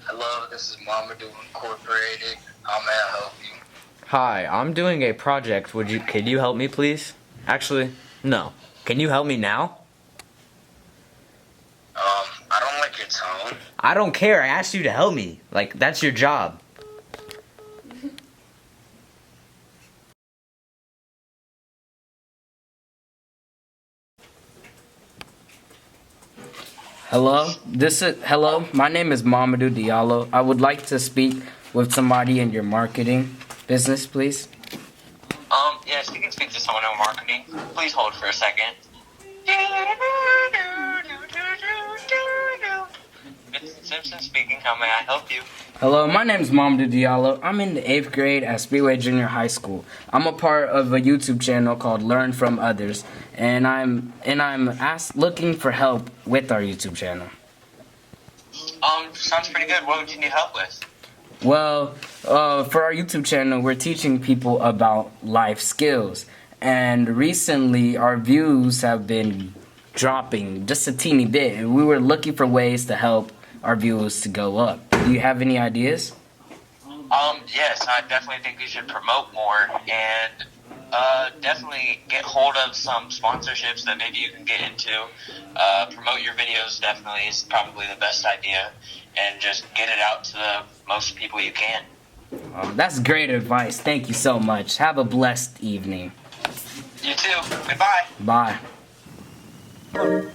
Hello, this is Mamadou Incorporated. How may I help you? Hi, I'm doing a project. Could you help me please? Actually, no. Can you help me now? I don't like your tone. I don't care. I asked you to help me. Like, that's your job. Hello. My name is Mamadou Diallo. I would like to speak with somebody in your marketing business, please. Yes, you can speak to someone in marketing. Please hold for a second. Mr. Simpson speaking. How may I help you? Hello, my name is Mamadou Diallo. I'm in the 8th grade at Speedway Junior High School. I'm a part of a YouTube channel called Learn From Others, and I'm looking for help with our YouTube channel. Sounds pretty good. What would you need help with? Well, for our YouTube channel, we're teaching people about life skills. And recently, our views have been dropping just a teeny bit. And we were looking for ways to help our views to go up. Do you have any ideas? Yes, I definitely think you should promote more and definitely get hold of some sponsorships that maybe you can get into. Promote your videos definitely is probably the best idea, and just get it out to the most people you can. That's great advice. Thank you so much. Have a blessed evening. You too. Goodbye. Bye. Yeah.